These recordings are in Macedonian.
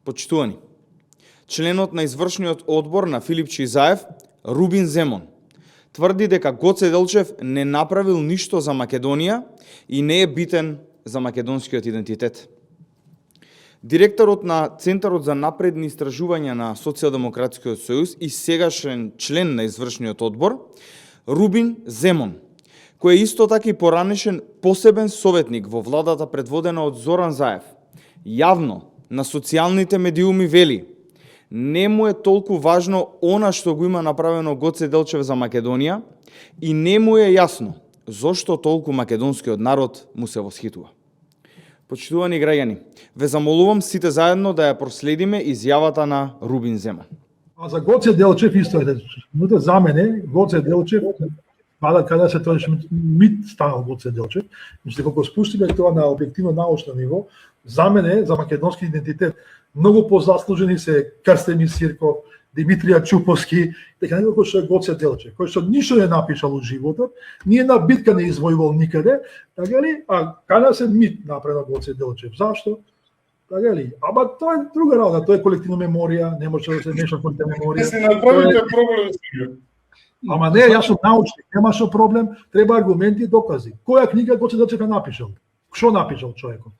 Почитувани, членот на извршниот одбор на Филипче и Заев, Рубин Земон, тврди дека Гоце Делчев не направил ништо за Македонија и не е битен за македонскиот идентитет. Директорот на Центарот за напредни истражувања на Социјалдемократскиот сојуз и сегашен член на извршниот одбор, Рубин Земон, кој е исто така и поранешен посебен советник во владата предводена од Зоран Заев, јавно на социјалните медиуми вели: не му е толку важно она што го има направено Гоце Делчев за Македонија и не му е јасно зошто толку македонскиот народ му се восхитува. Почитувани граѓани, ве замолувам сите заедно да ја проследиме изјавата на Рубин Земон. А за Гоце Делчев исто е. За мене Гоце Делчев, каде се тој мит станал Гоце Делчев, значи кога спустиме тоа на објективно научно ниво, за мене, за македонски идентитет, многу позаслужени се Крстен Мисирков, Димитрија Чуповски, дека некој што е Гоце Делчев, кој што ништо не напишал од животот, ни една битка не извојувал никаде, така ли? А каде се мит направил Гоце Делчев? Зашто? Така ли? Ама тоа е друга работа, тоа е колективна меморија, не може да се меша колективна меморија. Се направите проблем сега. Ама не, јас сум научник, немаше проблем, треба аргументи и докази. Која книга Гоце Делчев ја напишал? Што напишал човекот?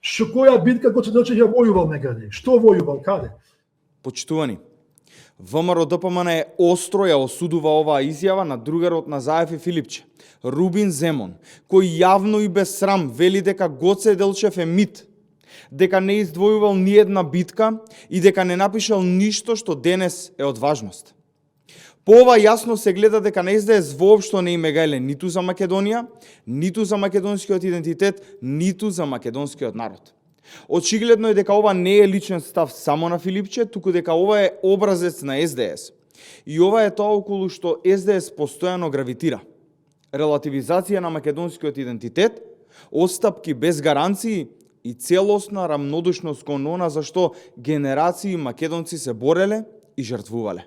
Која битка Гоце Делчев ја војувал некаде? Што војувал, каде? Почитувани, ВМРО ДПМН е остро ја осудува оваа изјава на другарот на Заев и Филипче, Рубин Земон, кој јавно и без срам вели дека Гоце Делчев е мит, дека не издвојувал ни една битка и дека не напишал ништо што денес е од важност. По ова јасно се гледа дека на СДС воопшто не име гајле ниту за Македонија, ниту за македонскиот идентитет, ниту за македонскиот народ. Очигледно е дека ова не е личен став само на Филипче, туку дека ова е образец на СДС. И ова е тоа околу што СДС постојано гравитира. Релативизација на македонскиот идентитет, отстапки без гаранции и целосна рамнодушност кон она за што генерации македонци се бореле и жртвувале.